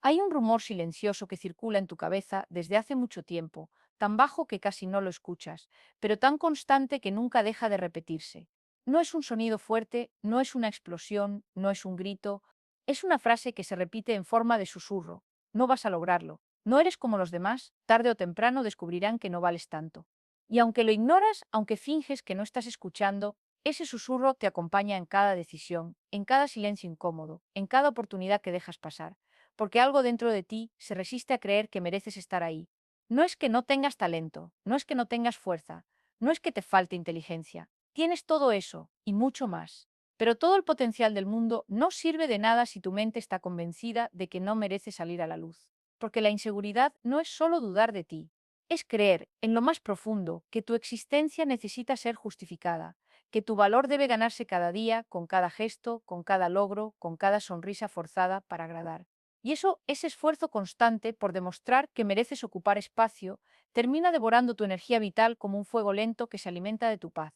Hay un rumor silencioso que circula en tu cabeza desde hace mucho tiempo, tan bajo que casi no lo escuchas, pero tan constante que nunca deja de repetirse. No es un sonido fuerte, no es una explosión, no es un grito, es una frase que se repite en forma de susurro. No vas a lograrlo. No eres como los demás, tarde o temprano descubrirán que no vales tanto. Y aunque lo ignoras, aunque finges que no estás escuchando, ese susurro te acompaña en cada decisión, en cada silencio incómodo, en cada oportunidad que dejas pasar porque algo dentro de ti se resiste a creer que mereces estar ahí. No es que no tengas talento, no es que no tengas fuerza, no es que te falte inteligencia. Tienes todo eso y mucho más. Pero todo el potencial del mundo no sirve de nada si tu mente está convencida de que no merece salir a la luz. Porque la inseguridad no es solo dudar de ti, es creer en lo más profundo que tu existencia necesita ser justificada, que tu valor debe ganarse cada día, con cada gesto, con cada logro, con cada sonrisa forzada para agradar. Y eso, ese esfuerzo constante por demostrar que mereces ocupar espacio, termina devorando tu energía vital como un fuego lento que se alimenta de tu paz.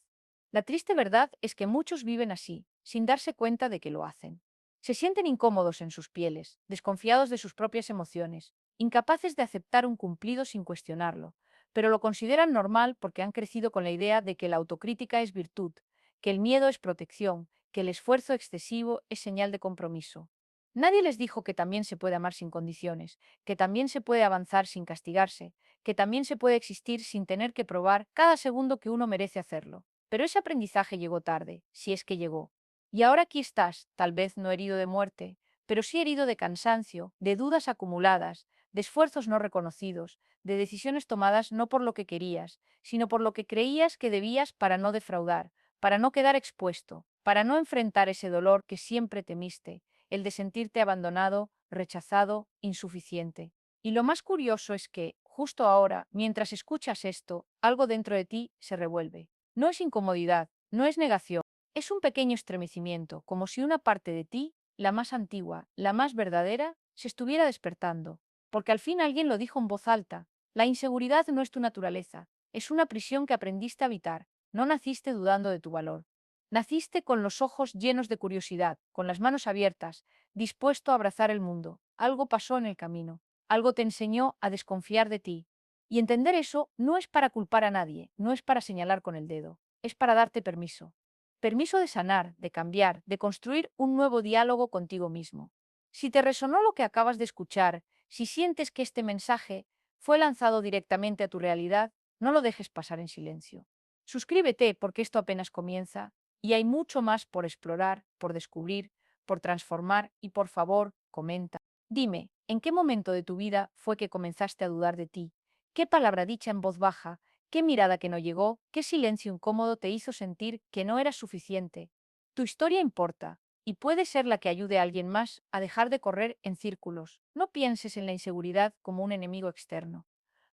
La triste verdad es que muchos viven así, sin darse cuenta de que lo hacen. Se sienten incómodos en sus pieles, desconfiados de sus propias emociones, incapaces de aceptar un cumplido sin cuestionarlo, pero lo consideran normal porque han crecido con la idea de que la autocrítica es virtud, que el miedo es protección, que el esfuerzo excesivo es señal de compromiso. Nadie les dijo que también se puede amar sin condiciones, que también se puede avanzar sin castigarse, que también se puede existir sin tener que probar cada segundo que uno merece hacerlo. Pero ese aprendizaje llegó tarde, si es que llegó. Y ahora aquí estás, tal vez no herido de muerte, pero sí herido de cansancio, de dudas acumuladas, de esfuerzos no reconocidos, de decisiones tomadas no por lo que querías, sino por lo que creías que debías para no defraudar, para no quedar expuesto, para no enfrentar ese dolor que siempre temiste el de sentirte abandonado, rechazado, insuficiente. Y lo más curioso es que, justo ahora, mientras escuchas esto, algo dentro de ti se revuelve. No es incomodidad, no es negación, es un pequeño estremecimiento, como si una parte de ti, la más antigua, la más verdadera, se estuviera despertando. Porque al fin alguien lo dijo en voz alta, la inseguridad no es tu naturaleza, es una prisión que aprendiste a habitar, no naciste dudando de tu valor. Naciste con los ojos llenos de curiosidad, con las manos abiertas, dispuesto a abrazar el mundo. Algo pasó en el camino, algo te enseñó a desconfiar de ti. Y entender eso no es para culpar a nadie, no es para señalar con el dedo, es para darte permiso. Permiso de sanar, de cambiar, de construir un nuevo diálogo contigo mismo. Si te resonó lo que acabas de escuchar, si sientes que este mensaje fue lanzado directamente a tu realidad, no lo dejes pasar en silencio. Suscríbete porque esto apenas comienza y hay mucho más por explorar, por descubrir, por transformar y por favor, comenta. Dime, ¿en qué momento de tu vida fue que comenzaste a dudar de ti? ¿Qué palabra dicha en voz baja? ¿Qué mirada que no llegó? ¿Qué silencio incómodo te hizo sentir que no eras suficiente? Tu historia importa y puede ser la que ayude a alguien más a dejar de correr en círculos. No pienses en la inseguridad como un enemigo externo.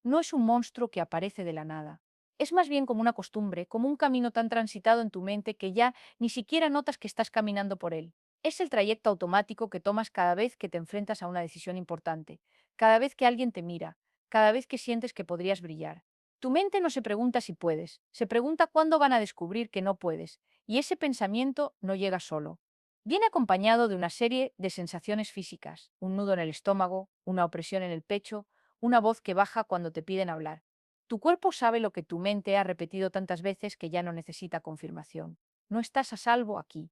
No es un monstruo que aparece de la nada. Es más bien como una costumbre, como un camino tan transitado en tu mente que ya ni siquiera notas que estás caminando por él. Es el trayecto automático que tomas cada vez que te enfrentas a una decisión importante, cada vez que alguien te mira, cada vez que sientes que podrías brillar. Tu mente no se pregunta si puedes, se pregunta cuándo van a descubrir que no puedes, y ese pensamiento no llega solo. Viene acompañado de una serie de sensaciones físicas, un nudo en el estómago, una opresión en el pecho, una voz que baja cuando te piden hablar. Tu cuerpo sabe lo que tu mente ha repetido tantas veces que ya no necesita confirmación. No estás a salvo aquí.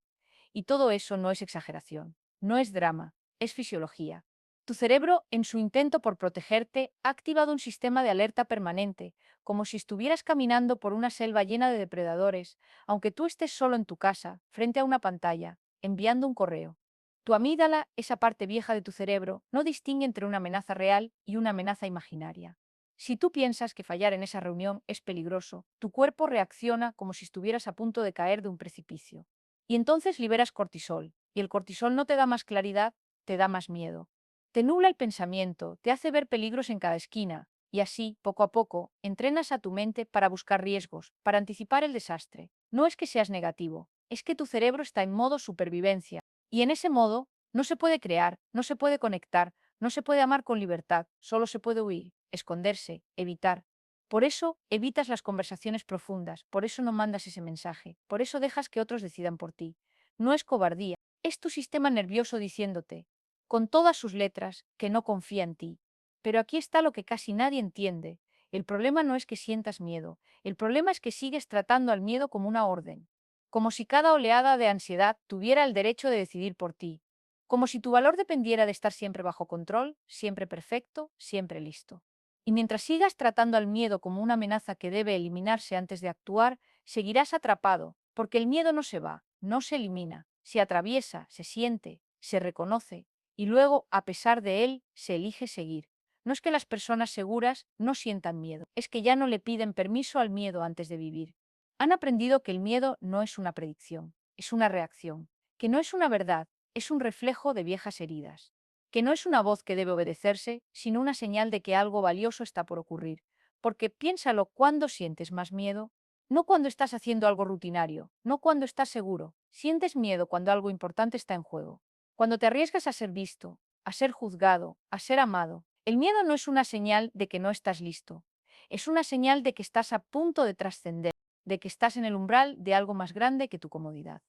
Y todo eso no es exageración, no es drama, es fisiología. Tu cerebro, en su intento por protegerte, ha activado un sistema de alerta permanente, como si estuvieras caminando por una selva llena de depredadores, aunque tú estés solo en tu casa, frente a una pantalla, enviando un correo. Tu amígdala, esa parte vieja de tu cerebro, no distingue entre una amenaza real y una amenaza imaginaria. Si tú piensas que fallar en esa reunión es peligroso, tu cuerpo reacciona como si estuvieras a punto de caer de un precipicio. Y entonces liberas cortisol, y el cortisol no te da más claridad, te da más miedo. Te nubla el pensamiento, te hace ver peligros en cada esquina, y así, poco a poco, entrenas a tu mente para buscar riesgos, para anticipar el desastre. No es que seas negativo, es que tu cerebro está en modo supervivencia, y en ese modo no se puede crear, no se puede conectar, no se puede amar con libertad, solo se puede huir, esconderse, evitar. Por eso evitas las conversaciones profundas, por eso no mandas ese mensaje, por eso dejas que otros decidan por ti. No es cobardía, es tu sistema nervioso diciéndote, con todas sus letras, que no confía en ti. Pero aquí está lo que casi nadie entiende. El problema no es que sientas miedo, el problema es que sigues tratando al miedo como una orden, como si cada oleada de ansiedad tuviera el derecho de decidir por ti, como si tu valor dependiera de estar siempre bajo control, siempre perfecto, siempre listo. Y mientras sigas tratando al miedo como una amenaza que debe eliminarse antes de actuar, seguirás atrapado, porque el miedo no se va, no se elimina, se atraviesa, se siente, se reconoce, y luego, a pesar de él, se elige seguir. No es que las personas seguras no sientan miedo, es que ya no le piden permiso al miedo antes de vivir. Han aprendido que el miedo no es una predicción, es una reacción, que no es una verdad, es un reflejo de viejas heridas, que no es una voz que debe obedecerse, sino una señal de que algo valioso está por ocurrir. Porque piénsalo, ¿cuándo sientes más miedo? No cuando estás haciendo algo rutinario, no cuando estás seguro. Sientes miedo cuando algo importante está en juego. Cuando te arriesgas a ser visto, a ser juzgado, a ser amado. El miedo no es una señal de que no estás listo. Es una señal de que estás a punto de trascender, de que estás en el umbral de algo más grande que tu comodidad.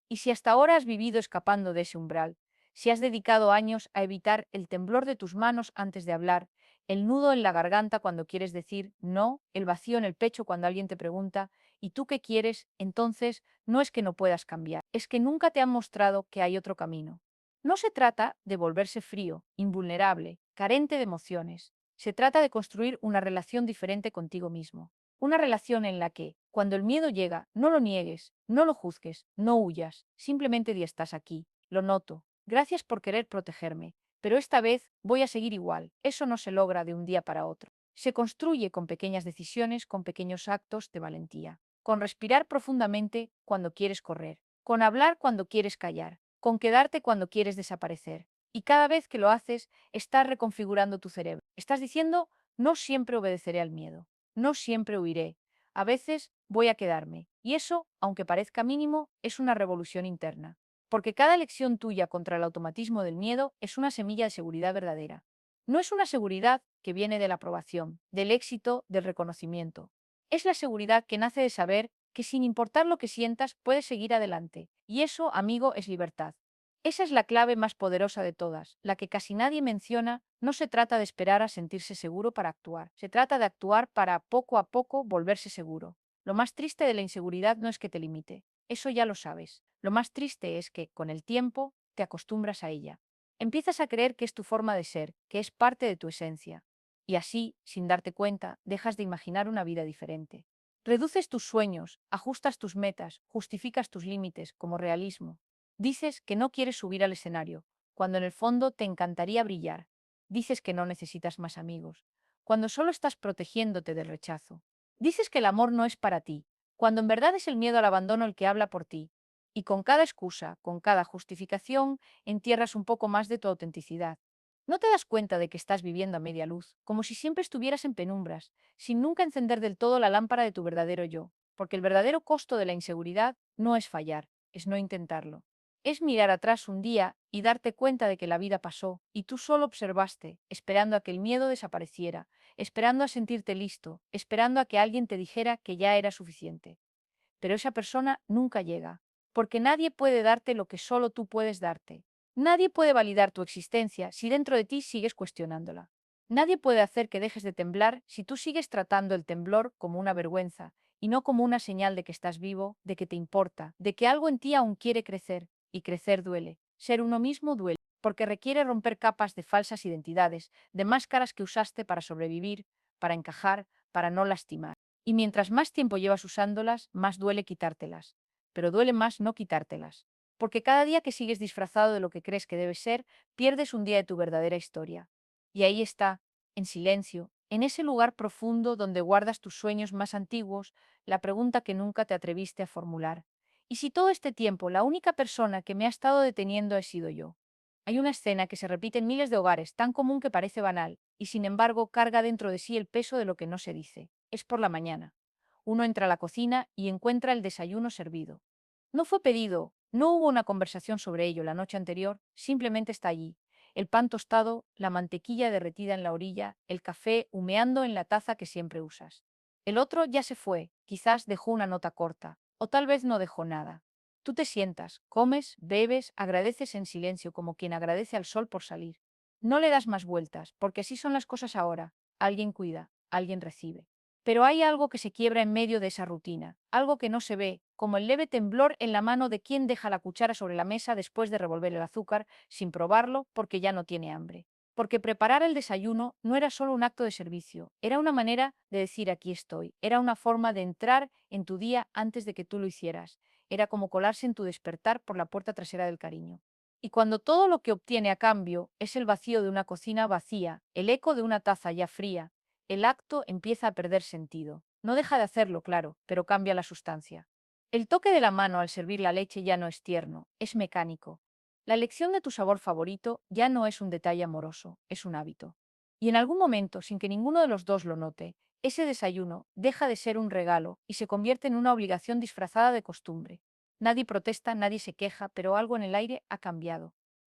Y si hasta ahora has vivido escapando de ese umbral, si has dedicado años a evitar el temblor de tus manos antes de hablar, el nudo en la garganta cuando quieres decir no, el vacío en el pecho cuando alguien te pregunta ¿y tú qué quieres? Entonces no es que no puedas cambiar, es que nunca te han mostrado que hay otro camino. No se trata de volverse frío, invulnerable, carente de emociones. Se trata de construir una relación diferente contigo mismo. Una relación en la que, cuando el miedo llega, no lo niegues, no lo juzgues, no huyas, simplemente di estás aquí, lo noto, gracias por querer protegerme, pero esta vez voy a seguir igual. Eso no se logra de un día para otro. Se construye con pequeñas decisiones, con pequeños actos de valentía, con respirar profundamente cuando quieres correr, con hablar cuando quieres callar, con quedarte cuando quieres desaparecer. Y cada vez que lo haces, estás reconfigurando tu cerebro. Estás diciendo, no siempre obedeceré al miedo, no siempre huiré, a veces voy a quedarme. Y eso, aunque parezca mínimo, es una revolución interna. Porque cada elección tuya contra el automatismo del miedo es una semilla de seguridad verdadera. No es una seguridad que viene de la aprobación, del éxito, del reconocimiento. Es la seguridad que nace de saber que sin importar lo que sientas, puedes seguir adelante. Y eso, amigo, es libertad. Esa es la clave más poderosa de todas, la que casi nadie menciona. No se trata de esperar a sentirse seguro para actuar, se trata de actuar para poco a poco volverse seguro. Lo más triste de la inseguridad no es que te limite, eso ya lo sabes. Lo más triste es que, con el tiempo, te acostumbras a ella. Empiezas a creer que es tu forma de ser, que es parte de tu esencia. Y así, sin darte cuenta, dejas de imaginar una vida diferente. Reduces tus sueños, ajustas tus metas, justificas tus límites como realismo. Dices que no quieres subir al escenario, cuando en el fondo te encantaría brillar. Dices que no necesitas más amigos, cuando solo estás protegiéndote del rechazo. Dices que el amor no es para ti, cuando en verdad es el miedo al abandono el que habla por ti. Y con cada excusa, con cada justificación, entierras un poco más de tu autenticidad. No te das cuenta de que estás viviendo a media luz, como si siempre estuvieras en penumbras, sin nunca encender del todo la lámpara de tu verdadero yo, porque el verdadero costo de la inseguridad no es fallar, es no intentarlo. Es mirar atrás un día y darte cuenta de que la vida pasó y tú solo observaste, esperando a que el miedo desapareciera, esperando a sentirte listo, esperando a que alguien te dijera que ya era suficiente. Pero esa persona nunca llega, porque nadie puede darte lo que solo tú puedes darte. Nadie puede validar tu existencia si dentro de ti sigues cuestionándola. Nadie puede hacer que dejes de temblar si tú sigues tratando el temblor como una vergüenza y no como una señal de que estás vivo, de que te importa, de que algo en ti aún quiere crecer. Y crecer duele. Ser uno mismo duele, porque requiere romper capas de falsas identidades, de máscaras que usaste para sobrevivir, para encajar, para no lastimar. Y mientras más tiempo llevas usándolas, más duele quitártelas. Pero duele más no quitártelas. Porque cada día que sigues disfrazado de lo que crees que debes ser, pierdes un día de tu verdadera historia. Y ahí está, en silencio, en ese lugar profundo donde guardas tus sueños más antiguos, la pregunta que nunca te atreviste a formular. ¿Y si todo este tiempo la única persona que me ha estado deteniendo he sido yo? Hay una escena que se repite en miles de hogares, tan común que parece banal, y sin embargo carga dentro de sí el peso de lo que no se dice. Es por la mañana. Uno entra a la cocina y encuentra el desayuno servido. No fue pedido, no hubo una conversación sobre ello la noche anterior, simplemente está allí. El pan tostado, la mantequilla derretida en la orilla, el café humeando en la taza que siempre usas. El otro ya se fue, quizás dejó una nota corta, o tal vez no dejó nada. Tú te sientas, comes, bebes, agradeces en silencio como quien agradece al sol por salir. No le das más vueltas, porque así son las cosas ahora. Alguien cuida, alguien recibe. Pero hay algo que se quiebra en medio de esa rutina, algo que no se ve, como el leve temblor en la mano de quien deja la cuchara sobre la mesa después de revolver el azúcar, sin probarlo, porque ya no tiene hambre. Porque preparar el desayuno no era solo un acto de servicio, era una manera de decir aquí estoy, era una forma de entrar en tu día antes de que tú lo hicieras, era como colarse en tu despertar por la puerta trasera del cariño. Y cuando todo lo que obtiene a cambio es el vacío de una cocina vacía, el eco de una taza ya fría, el acto empieza a perder sentido. No deja de hacerlo, claro, pero cambia la sustancia. El toque de la mano al servir la leche ya no es tierno, es mecánico. La elección de tu sabor favorito ya no es un detalle amoroso, es un hábito. Y en algún momento, sin que ninguno de los dos lo note, ese desayuno deja de ser un regalo y se convierte en una obligación disfrazada de costumbre. Nadie protesta, nadie se queja, pero algo en el aire ha cambiado.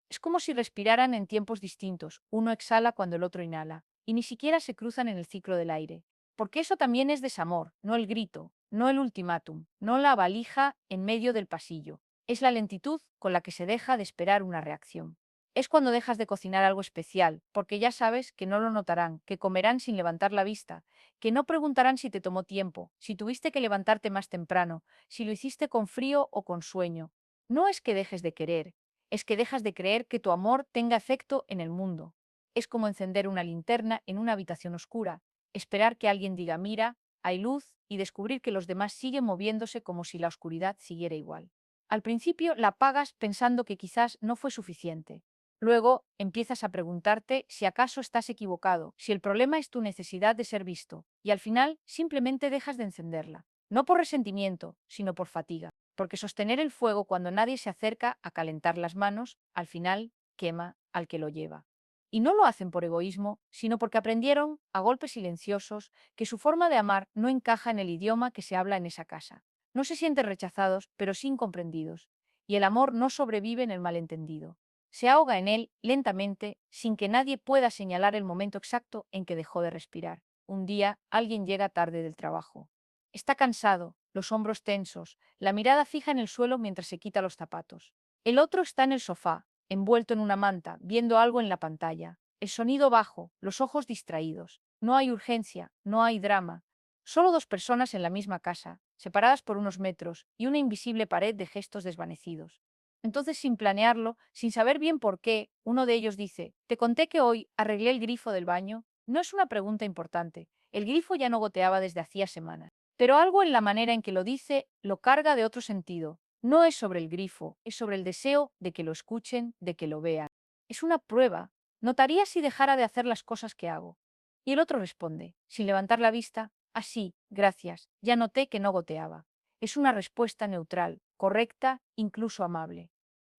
Es como si respiraran en tiempos distintos, uno exhala cuando el otro inhala, y ni siquiera se cruzan en el ciclo del aire. Porque eso también es desamor, no el grito, no el ultimátum, no la valija en medio del pasillo. Es la lentitud con la que se deja de esperar una reacción. Es cuando dejas de cocinar algo especial, porque ya sabes que no lo notarán, que comerán sin levantar la vista, que no preguntarán si te tomó tiempo, si tuviste que levantarte más temprano, si lo hiciste con frío o con sueño. No es que dejes de querer, es que dejas de creer que tu amor tenga efecto en el mundo. Es como encender una linterna en una habitación oscura, esperar que alguien diga mira, hay luz y descubrir que los demás siguen moviéndose como si la oscuridad siguiera igual. Al principio la apagas pensando que quizás no fue suficiente. Luego empiezas a preguntarte si acaso estás equivocado, si el problema es tu necesidad de ser visto, y al final simplemente dejas de encenderla, no por resentimiento, sino por fatiga, porque sostener el fuego cuando nadie se acerca a calentar las manos, al final quema al que lo lleva. Y no lo hacen por egoísmo, sino porque aprendieron, a golpes silenciosos, que su forma de amar no encaja en el idioma que se habla en esa casa. No se sienten rechazados, pero sí incomprendidos, y el amor no sobrevive en el malentendido. Se ahoga en él lentamente, sin que nadie pueda señalar el momento exacto en que dejó de respirar. Un día, alguien llega tarde del trabajo. Está cansado, los hombros tensos, la mirada fija en el suelo mientras se quita los zapatos. El otro está en el sofá, envuelto en una manta, viendo algo en la pantalla. El sonido bajo, los ojos distraídos. No hay urgencia, no hay drama. Solo dos personas en la misma casa, separadas por unos metros, y una invisible pared de gestos desvanecidos. Entonces, sin planearlo, sin saber bien por qué, uno de ellos dice, «Te conté que hoy arreglé el grifo del baño». No es una pregunta importante. El grifo ya no goteaba desde hacía semanas. Pero algo en la manera en que lo dice lo carga de otro sentido. No es sobre el grifo, es sobre el deseo de que lo escuchen, de que lo vean. Es una prueba. Notaría si dejara de hacer las cosas que hago. Y el otro responde, sin levantar la vista, así, gracias, ya noté que no goteaba. Es una respuesta neutral, correcta, incluso amable.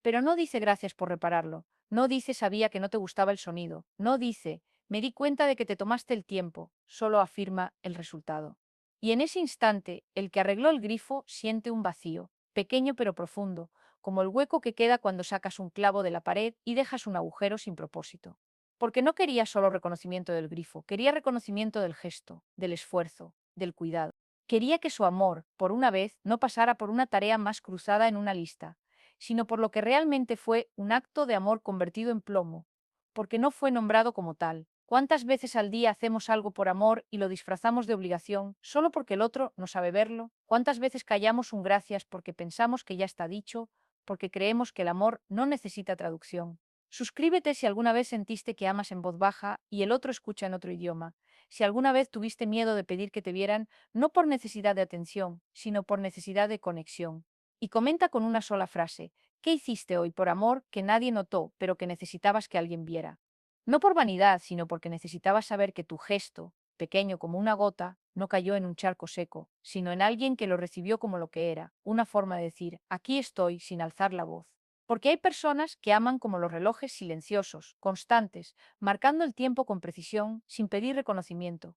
Pero no dice gracias por repararlo, no dice sabía que no te gustaba el sonido, no dice me di cuenta de que te tomaste el tiempo, solo afirma el resultado. Y en ese instante, el que arregló el grifo siente un vacío, pequeño pero profundo, como el hueco que queda cuando sacas un clavo de la pared y dejas un agujero sin propósito. Porque no quería solo reconocimiento del grifo, quería reconocimiento del gesto, del esfuerzo, del cuidado. Quería que su amor, por una vez, no pasara por una tarea más cruzada en una lista, sino por lo que realmente fue un acto de amor convertido en plomo, porque no fue nombrado como tal. ¿Cuántas veces al día hacemos algo por amor y lo disfrazamos de obligación solo porque el otro no sabe verlo? ¿Cuántas veces callamos un gracias porque pensamos que ya está dicho, porque creemos que el amor no necesita traducción? Suscríbete si alguna vez sentiste que amas en voz baja y el otro escucha en otro idioma. Si alguna vez tuviste miedo de pedir que te vieran, no por necesidad de atención, sino por necesidad de conexión. Y comenta con una sola frase, ¿qué hiciste hoy por amor que nadie notó, pero que necesitabas que alguien viera? No por vanidad, sino porque necesitabas saber que tu gesto, pequeño como una gota, no cayó en un charco seco, sino en alguien que lo recibió como lo que era, una forma de decir, aquí estoy sin alzar la voz. Porque hay personas que aman como los relojes silenciosos, constantes, marcando el tiempo con precisión, sin pedir reconocimiento.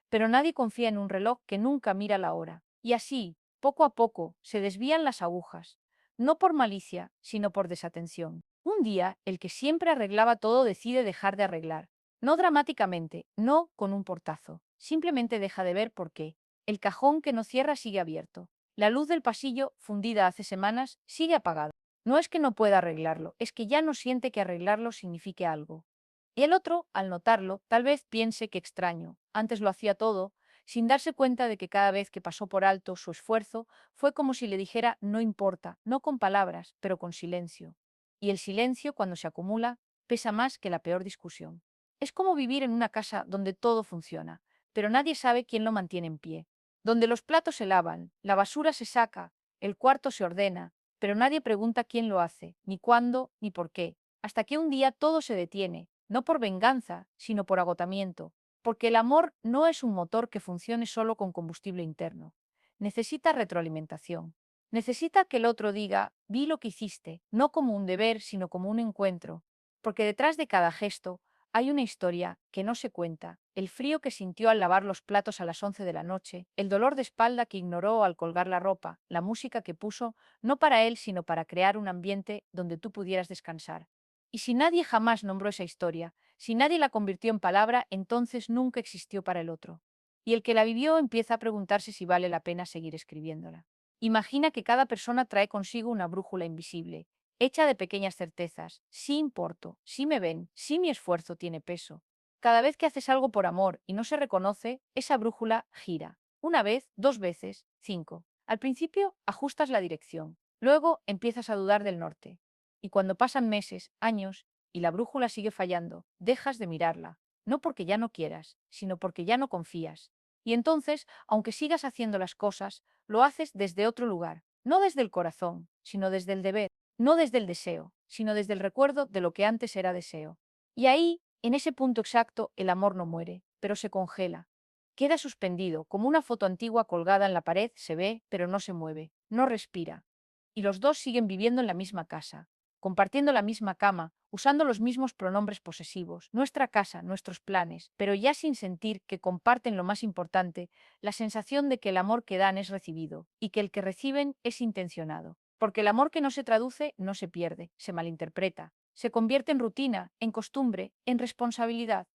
Pero nadie confía en un reloj que nunca mira la hora. Y así, poco a poco, se desvían las agujas, no por malicia, sino por desatención. Un día, el que siempre arreglaba todo decide dejar de arreglar. No dramáticamente, no con un portazo. Simplemente deja de ver por qué. El cajón que no cierra sigue abierto. La luz del pasillo, fundida hace semanas, sigue apagada. No es que no pueda arreglarlo, es que ya no siente que arreglarlo signifique algo. Y el otro, al notarlo, tal vez piense que extraño. Antes lo hacía todo, sin darse cuenta de que cada vez que pasó por alto su esfuerzo, fue como si le dijera no importa, no con palabras, pero con silencio. Y el silencio, cuando se acumula, pesa más que la peor discusión. Es como vivir en una casa donde todo funciona, pero nadie sabe quién lo mantiene en pie, donde los platos se lavan, la basura se saca, el cuarto se ordena, pero nadie pregunta quién lo hace, ni cuándo, ni por qué, hasta que un día todo se detiene, no por venganza, sino por agotamiento, porque el amor no es un motor que funcione solo con combustible interno. Necesita retroalimentación. Necesita que el otro diga, vi lo que hiciste, no como un deber, sino como un encuentro, porque detrás de cada gesto hay una historia que no se cuenta, el frío que sintió al lavar los platos a las 11 de la noche, el dolor de espalda que ignoró al colgar la ropa, la música que puso, no para él, sino para crear un ambiente donde tú pudieras descansar. Y si nadie jamás nombró esa historia, si nadie la convirtió en palabra, entonces nunca existió para el otro. Y el que la vivió empieza a preguntarse si vale la pena seguir escribiéndola. Imagina que cada persona trae consigo una brújula invisible, hecha de pequeñas certezas. Sí importo, sí me ven, sí mi esfuerzo tiene peso. Cada vez que haces algo por amor y no se reconoce, esa brújula gira. Una vez, dos veces, cinco. Al principio ajustas la dirección, luego empiezas a dudar del norte. Y cuando pasan meses, años, y la brújula sigue fallando, dejas de mirarla, no porque ya no quieras, sino porque ya no confías. Y entonces, aunque sigas haciendo las cosas, lo haces desde otro lugar, no desde el corazón, sino desde el deber, no desde el deseo, sino desde el recuerdo de lo que antes era deseo. Y ahí, en ese punto exacto, el amor no muere, pero se congela. Queda suspendido, como una foto antigua colgada en la pared, se ve, pero no se mueve, no respira. Y los dos siguen viviendo en la misma casa, compartiendo la misma cama, usando los mismos pronombres posesivos, nuestra casa, nuestros planes, pero ya sin sentir que comparten lo más importante, la sensación de que el amor que dan es recibido y que el que reciben es intencionado. Porque el amor que no se traduce no se pierde, se malinterpreta, se convierte en rutina, en costumbre, en responsabilidad.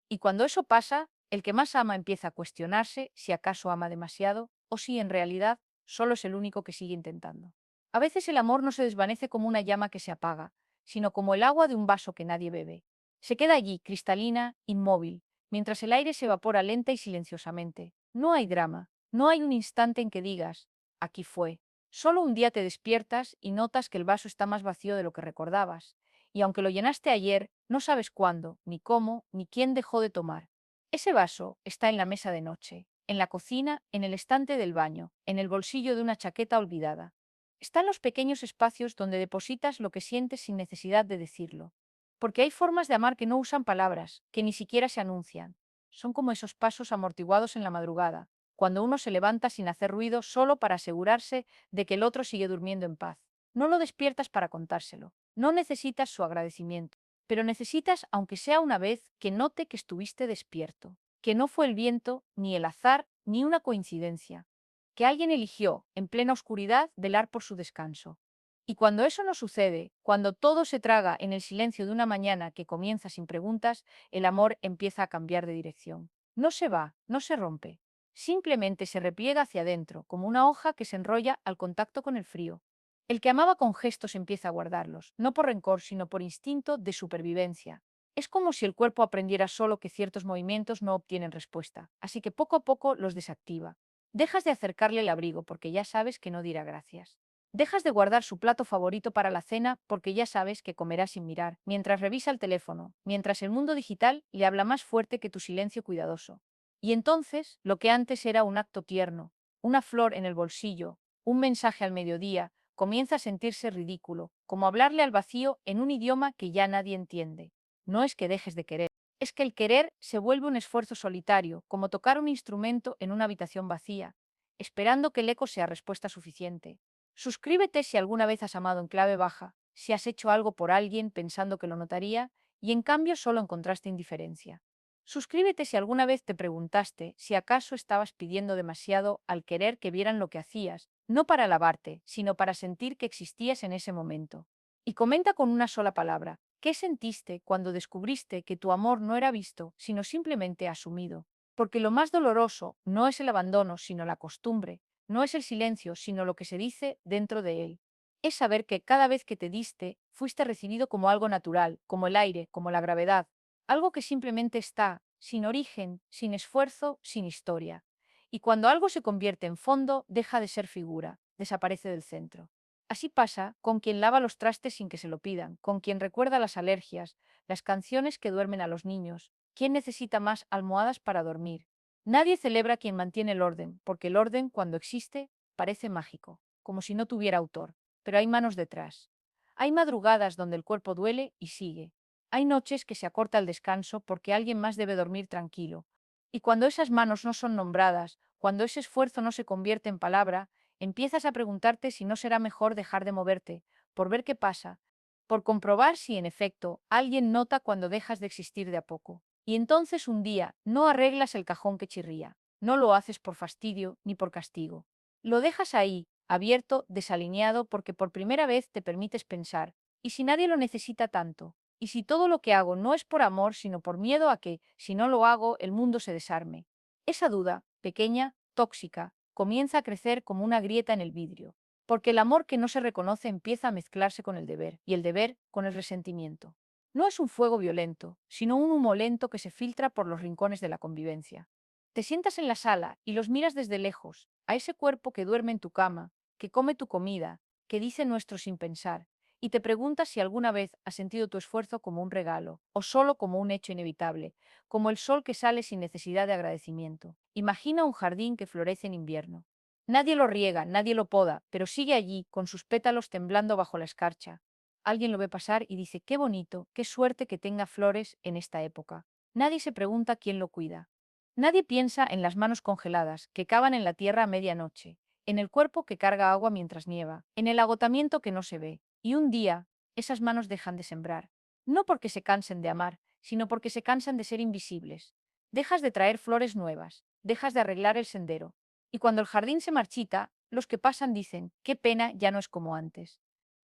Y cuando eso pasa, el que más ama empieza a cuestionarse si acaso ama demasiado o si en realidad solo es el único que sigue intentando. A veces el amor no se desvanece como una llama que se apaga, sino como el agua de un vaso que nadie bebe. Se queda allí, cristalina, inmóvil, mientras el aire se evapora lenta y silenciosamente. No hay drama, no hay un instante en que digas, aquí fue. Solo un día te despiertas y notas que el vaso está más vacío de lo que recordabas, y aunque lo llenaste ayer, no sabes cuándo, ni cómo, ni quién dejó de tomar. Ese vaso está en la mesa de noche, en la cocina, en el estante del baño, en el bolsillo de una chaqueta olvidada. Está en los pequeños espacios donde depositas lo que sientes sin necesidad de decirlo. Porque hay formas de amar que no usan palabras, que ni siquiera se anuncian. Son como esos pasos amortiguados en la madrugada, cuando uno se levanta sin hacer ruido solo para asegurarse de que el otro sigue durmiendo en paz. No lo despiertas para contárselo. No necesitas su agradecimiento, pero necesitas, aunque sea una vez, que note que estuviste despierto, que no fue el viento, ni el azar, ni una coincidencia, que alguien eligió, en plena oscuridad, velar por su descanso. Y cuando eso no sucede, cuando todo se traga en el silencio de una mañana que comienza sin preguntas, el amor empieza a cambiar de dirección. No se va, no se rompe. Simplemente se repliega hacia adentro, como una hoja que se enrolla al contacto con el frío. El que amaba con gestos empieza a guardarlos, no por rencor, sino por instinto de supervivencia. Es como si el cuerpo aprendiera solo que ciertos movimientos no obtienen respuesta, así que poco a poco los desactiva. Dejas de acercarle el abrigo porque ya sabes que no dirá gracias. Dejas de guardar su plato favorito para la cena porque ya sabes que comerá sin mirar, mientras revisa el teléfono, mientras el mundo digital le habla más fuerte que tu silencio cuidadoso. Y entonces, lo que antes era un acto tierno, una flor en el bolsillo, un mensaje al mediodía, comienza a sentirse ridículo, como hablarle al vacío en un idioma que ya nadie entiende. No es que dejes de querer, es que el querer se vuelve un esfuerzo solitario, como tocar un instrumento en una habitación vacía, esperando que el eco sea respuesta suficiente. Suscríbete si alguna vez has amado en clave baja, si has hecho algo por alguien pensando que lo notaría y en cambio solo encontraste indiferencia. Suscríbete si alguna vez te preguntaste si acaso estabas pidiendo demasiado al querer que vieran lo que hacías, no para alabarte, sino para sentir que existías en ese momento. Y comenta con una sola palabra, ¿qué sentiste cuando descubriste que tu amor no era visto, sino simplemente asumido? Porque lo más doloroso no es el abandono, sino la costumbre, No es el silencio, sino lo que se dice dentro de él. Es saber que cada vez que te diste, fuiste recibido como algo natural, como el aire, como la gravedad, algo que simplemente está, sin origen, sin esfuerzo, sin historia. Y cuando algo se convierte en fondo, deja de ser figura, desaparece del centro. Así pasa con quien lava los trastes sin que se lo pidan, con quien recuerda las alergias, las canciones que duermen a los niños, quien necesita más almohadas para dormir. Nadie celebra quien mantiene el orden, porque el orden, cuando existe, parece mágico, como si no tuviera autor. Pero hay manos detrás. Hay madrugadas donde el cuerpo duele y sigue. Hay noches que se acorta el descanso porque alguien más debe dormir tranquilo. Y cuando esas manos no son nombradas, cuando ese esfuerzo no se convierte en palabra, empiezas a preguntarte si no será mejor dejar de moverte, por ver qué pasa, por comprobar si, en efecto, alguien nota cuando dejas de existir de a poco. Y entonces un día no arreglas el cajón que chirría, no lo haces por fastidio ni por castigo. Lo dejas ahí, abierto, desalineado, porque por primera vez te permites pensar, ¿y si nadie lo necesita tanto? ¿Y si todo lo que hago no es por amor, sino por miedo a que, si no lo hago, el mundo se desarme? Esa duda, pequeña, tóxica, comienza a crecer como una grieta en el vidrio, porque el amor que no se reconoce empieza a mezclarse con el deber, y el deber con el resentimiento. No es un fuego violento, sino un humo lento que se filtra por los rincones de la convivencia. Te sientas en la sala y los miras desde lejos, a ese cuerpo que duerme en tu cama, que come tu comida, que dice nuestro sin pensar, y te preguntas si alguna vez has sentido tu esfuerzo como un regalo, o solo como un hecho inevitable, como el sol que sale sin necesidad de agradecimiento. Imagina un jardín que florece en invierno. Nadie lo riega, nadie lo poda, pero sigue allí, con sus pétalos temblando bajo la escarcha. Alguien lo ve pasar y dice, qué bonito, qué suerte que tenga flores en esta época. Nadie se pregunta quién lo cuida. Nadie piensa en las manos congeladas que cavan en la tierra a medianoche, en el cuerpo que carga agua mientras nieva, en el agotamiento que no se ve. Y un día, esas manos dejan de sembrar. No porque se cansen de amar, sino porque se cansan de ser invisibles. Dejas de traer flores nuevas, dejas de arreglar el sendero. Y cuando el jardín se marchita, los que pasan dicen, qué pena, ya no es como antes,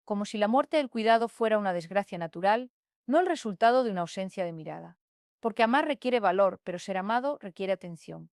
como si la muerte del cuidado fuera una desgracia natural, no el resultado de una ausencia de mirada. Porque amar requiere valor, pero ser amado requiere atención.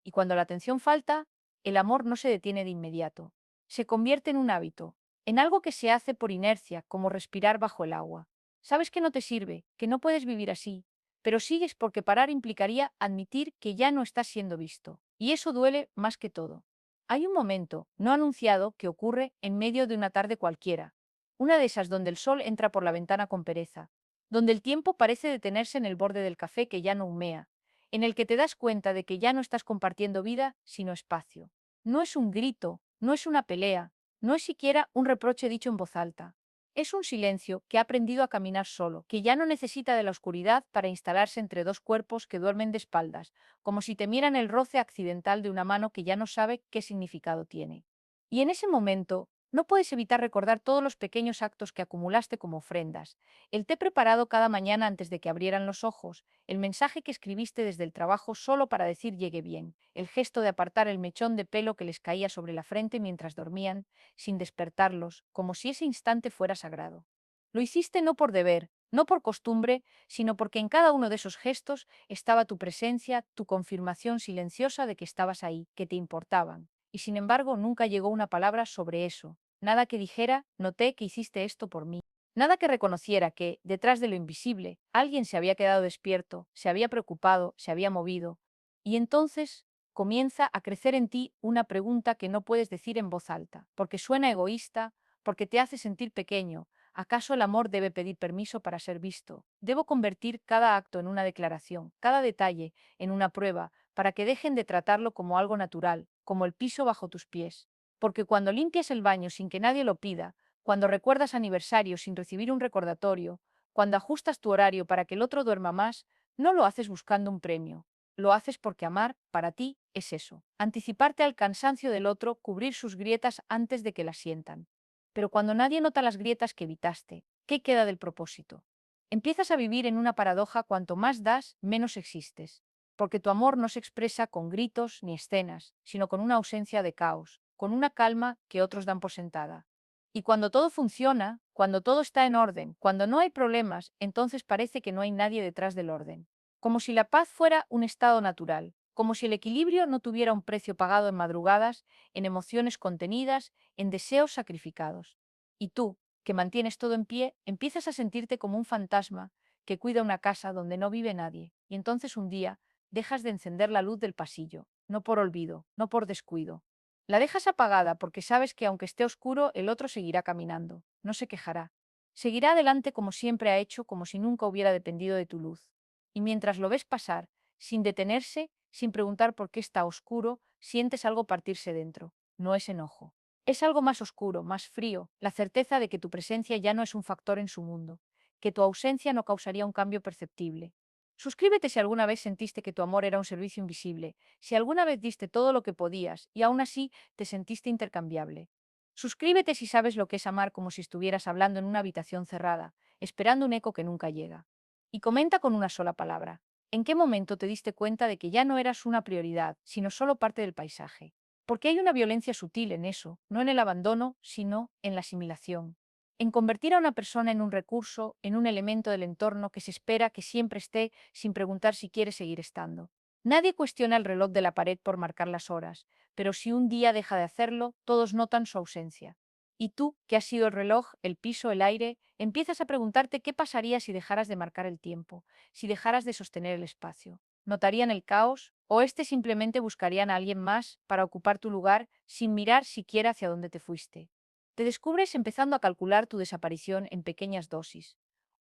Y cuando la atención falta, el amor no se detiene de inmediato. Se convierte en un hábito, en algo que se hace por inercia, como respirar bajo el agua. Sabes que no te sirve, que no puedes vivir así, pero sigues porque parar implicaría admitir que ya no estás siendo visto. Y eso duele más que todo. Hay un momento, no anunciado, que ocurre en medio de una tarde cualquiera, una de esas donde el sol entra por la ventana con pereza, donde el tiempo parece detenerse en el borde del café que ya no humea, en el que te das cuenta de que ya no estás compartiendo vida, sino espacio. No es un grito, no es una pelea, no es siquiera un reproche dicho en voz alta. Es un silencio que ha aprendido a caminar solo, que ya no necesita de la oscuridad para instalarse entre dos cuerpos que duermen de espaldas, como si temieran el roce accidental de una mano que ya no sabe qué significado tiene. Y en ese momento, no puedes evitar recordar todos los pequeños actos que acumulaste como ofrendas, el té preparado cada mañana antes de que abrieran los ojos, el mensaje que escribiste desde el trabajo solo para decir llegue bien, el gesto de apartar el mechón de pelo que les caía sobre la frente mientras dormían, sin despertarlos, como si ese instante fuera sagrado. Lo hiciste no por deber, no por costumbre, sino porque en cada uno de esos gestos estaba tu presencia, tu confirmación silenciosa de que estabas ahí, que te importaban. Y sin embargo, nunca llegó una palabra sobre eso. Nada que dijera, noté que hiciste esto por mí. Nada que reconociera que, detrás de lo invisible, alguien se había quedado despierto, se había preocupado, se había movido. Y entonces comienza a crecer en ti una pregunta que no puedes decir en voz alta, porque suena egoísta, porque te hace sentir pequeño. ¿Acaso el amor debe pedir permiso para ser visto? ¿Debo convertir cada acto en una declaración, cada detalle en una prueba, para que dejen de tratarlo como algo natural, como el piso bajo tus pies? Porque cuando limpias el baño sin que nadie lo pida, cuando recuerdas aniversarios sin recibir un recordatorio, cuando ajustas tu horario para que el otro duerma más, no lo haces buscando un premio. Lo haces porque amar, para ti, es eso. Anticiparte al cansancio del otro, cubrir sus grietas antes de que las sientan. Pero cuando nadie nota las grietas que evitaste, ¿qué queda del propósito? Empiezas a vivir en una paradoja: cuanto más das, menos existes. Porque tu amor no se expresa con gritos ni escenas, sino con una ausencia de caos, con una calma que otros dan por sentada. Y cuando todo funciona, cuando todo está en orden, cuando no hay problemas, entonces parece que no hay nadie detrás del orden. Como si la paz fuera un estado natural, como si el equilibrio no tuviera un precio pagado en madrugadas, en emociones contenidas, en deseos sacrificados. Y tú, que mantienes todo en pie, empiezas a sentirte como un fantasma que cuida una casa donde no vive nadie, y entonces un día dejas de encender la luz del pasillo, no por olvido, no por descuido. La dejas apagada porque sabes que aunque esté oscuro, el otro seguirá caminando, no se quejará. Seguirá adelante como siempre ha hecho, como si nunca hubiera dependido de tu luz. Y mientras lo ves pasar, sin detenerse, sin preguntar por qué está oscuro, sientes algo partirse dentro. No es enojo. Es algo más oscuro, más frío, la certeza de que tu presencia ya no es un factor en su mundo, que tu ausencia no causaría un cambio perceptible. Suscríbete si alguna vez sentiste que tu amor era un servicio invisible, si alguna vez diste todo lo que podías y aún así te sentiste intercambiable. Suscríbete si sabes lo que es amar como si estuvieras hablando en una habitación cerrada, esperando un eco que nunca llega. Y comenta con una sola palabra. ¿En qué momento te diste cuenta de que ya no eras una prioridad, sino solo parte del paisaje? Porque hay una violencia sutil en eso, no en el abandono, sino en la asimilación. En convertir a una persona en un recurso, en un elemento del entorno que se espera que siempre esté sin preguntar si quiere seguir estando. Nadie cuestiona el reloj de la pared por marcar las horas, pero si un día deja de hacerlo, todos notan su ausencia. Y tú, que has sido el reloj, el piso, el aire, empiezas a preguntarte qué pasaría si dejaras de marcar el tiempo, si dejaras de sostener el espacio. ¿Notarían el caos? ¿O simplemente buscarían a alguien más para ocupar tu lugar sin mirar siquiera hacia dónde te fuiste? Te descubres empezando a calcular tu desaparición en pequeñas dosis.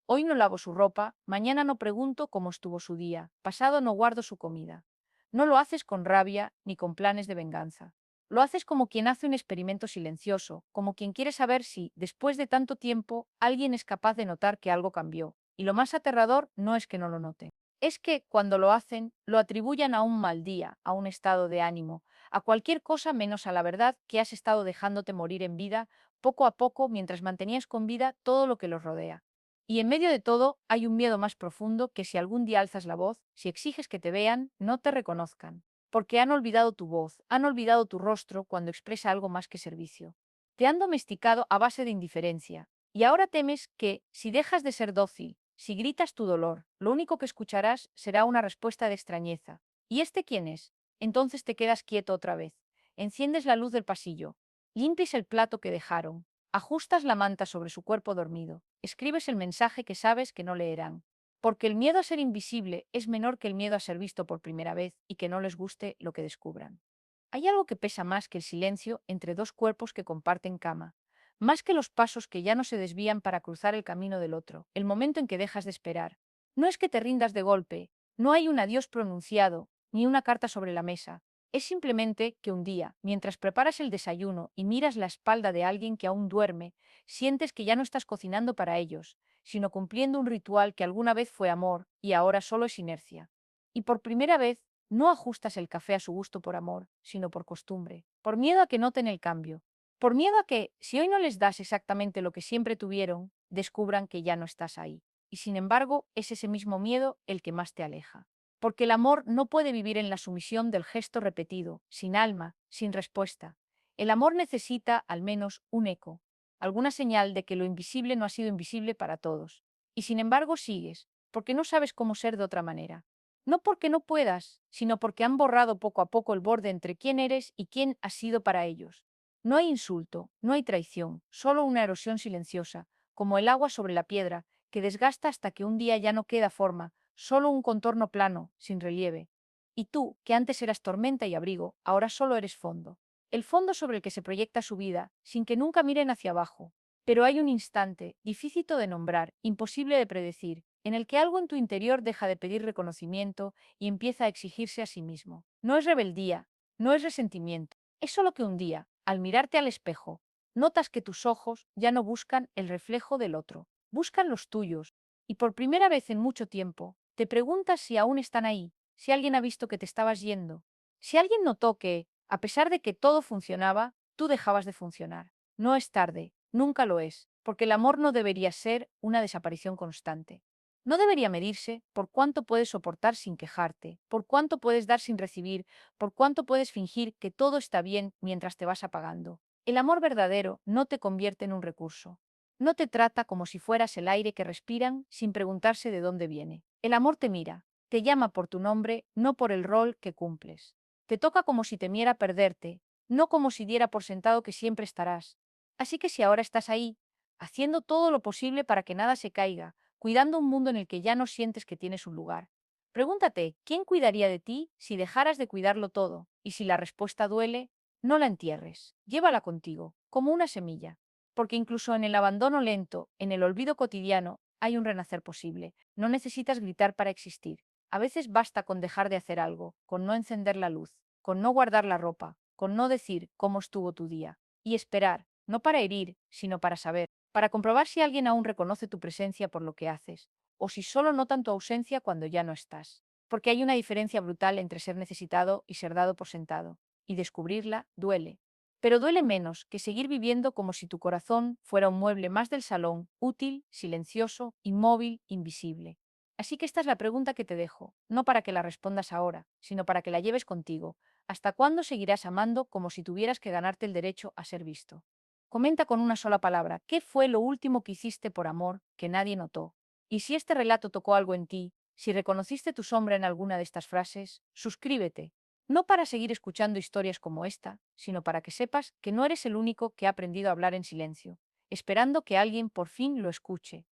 Hoy no lavo su ropa, mañana no pregunto cómo estuvo su día, pasado no guardo su comida. No lo haces con rabia ni con planes de venganza. Lo haces como quien hace un experimento silencioso, como quien quiere saber si, después de tanto tiempo, alguien es capaz de notar que algo cambió. Y lo más aterrador no es que no lo note. Es que, cuando lo hacen, lo atribuyan a un mal día, a un estado de ánimo, a cualquier cosa menos a la verdad que has estado dejándote morir en vida, poco a poco, mientras mantenías con vida todo lo que los rodea. Y en medio de todo hay un miedo más profundo que si algún día alzas la voz, si exiges que te vean, no te reconozcan. Porque han olvidado tu voz, han olvidado tu rostro cuando expresa algo más que servicio. Te han domesticado a base de indiferencia. Y ahora temes que, si dejas de ser dócil, si gritas tu dolor, lo único que escucharás será una respuesta de extrañeza. ¿Y este quién es? Entonces te quedas quieto otra vez. Enciendes la luz del pasillo. Limpias el plato que dejaron. Ajustas la manta sobre su cuerpo dormido. Escribes el mensaje que sabes que no leerán. Porque el miedo a ser invisible es menor que el miedo a ser visto por primera vez y que no les guste lo que descubran. Hay algo que pesa más que el silencio entre dos cuerpos que comparten cama, más que los pasos que ya no se desvían para cruzar el camino del otro, el momento en que dejas de esperar. No es que te rindas de golpe, no hay un adiós pronunciado, ni una carta sobre la mesa. Es simplemente que un día, mientras preparas el desayuno y miras la espalda de alguien que aún duerme, sientes que ya no estás cocinando para ellos, sino cumpliendo un ritual que alguna vez fue amor y ahora solo es inercia. Y por primera vez, no ajustas el café a su gusto por amor, sino por costumbre, por miedo a que noten el cambio, por miedo a que, si hoy no les das exactamente lo que siempre tuvieron, descubran que ya no estás ahí. Y sin embargo, es ese mismo miedo el que más te aleja. Porque el amor no puede vivir en la sumisión del gesto repetido, sin alma, sin respuesta. El amor necesita, al menos, un eco, alguna señal de que lo invisible no ha sido invisible para todos. Y sin embargo sigues, porque no sabes cómo ser de otra manera. No porque no puedas, sino porque han borrado poco a poco el borde entre quién eres y quién has sido para ellos. No hay insulto, no hay traición, solo una erosión silenciosa, como el agua sobre la piedra, que desgasta hasta que un día ya no queda forma, solo un contorno plano, sin relieve. Y tú, que antes eras tormenta y abrigo, ahora solo eres fondo. El fondo sobre el que se proyecta su vida, sin que nunca miren hacia abajo. Pero hay un instante, difícil de nombrar, imposible de predecir, en el que algo en tu interior deja de pedir reconocimiento y empieza a exigirse a sí mismo. No es rebeldía, no es resentimiento, es solo que un día, al mirarte al espejo, notas que tus ojos ya no buscan el reflejo del otro, buscan los tuyos, y por primera vez en mucho tiempo, te preguntas si aún están ahí, si alguien ha visto que te estabas yendo, si alguien notó que, a pesar de que todo funcionaba, tú dejabas de funcionar. No es tarde, nunca lo es, porque el amor no debería ser una desaparición constante. No debería medirse por cuánto puedes soportar sin quejarte, por cuánto puedes dar sin recibir, por cuánto puedes fingir que todo está bien mientras te vas apagando. El amor verdadero no te convierte en un recurso. No te trata como si fueras el aire que respiran sin preguntarse de dónde viene. El amor te mira, Te llama por tu nombre, no por el rol que cumples. Te toca como si temiera perderte, no como si diera por sentado que siempre estarás. Así que si ahora estás ahí, haciendo todo lo posible para que nada se caiga, cuidando un mundo en el que ya no sientes que tienes un lugar, pregúntate, ¿quién cuidaría de ti si dejaras de cuidarlo todo? Y si la respuesta duele, no la entierres, llévala contigo, como una semilla. Porque incluso en el abandono lento, en el olvido cotidiano, hay un renacer posible. No necesitas gritar para existir. A veces basta con dejar de hacer algo, con no encender la luz, con no guardar la ropa, con no decir cómo estuvo tu día. Y esperar, no para herir, sino para saber, para comprobar si alguien aún reconoce tu presencia por lo que haces, o si solo notan tu ausencia cuando ya no estás. Porque hay una diferencia brutal entre ser necesitado y ser dado por sentado, y descubrirla duele. Pero duele menos que seguir viviendo como si tu corazón fuera un mueble más del salón, útil, silencioso, inmóvil, invisible. Así que esta es la pregunta que te dejo, no para que la respondas ahora, sino para que la lleves contigo. ¿Hasta cuándo seguirás amando como si tuvieras que ganarte el derecho a ser visto? Comenta con una sola palabra, ¿qué fue lo último que hiciste por amor que nadie notó? Y si este relato tocó algo en ti, si reconociste tu sombra en alguna de estas frases, suscríbete, no para seguir escuchando historias como esta, sino para que sepas que no eres el único que ha aprendido a hablar en silencio, esperando que alguien por fin lo escuche.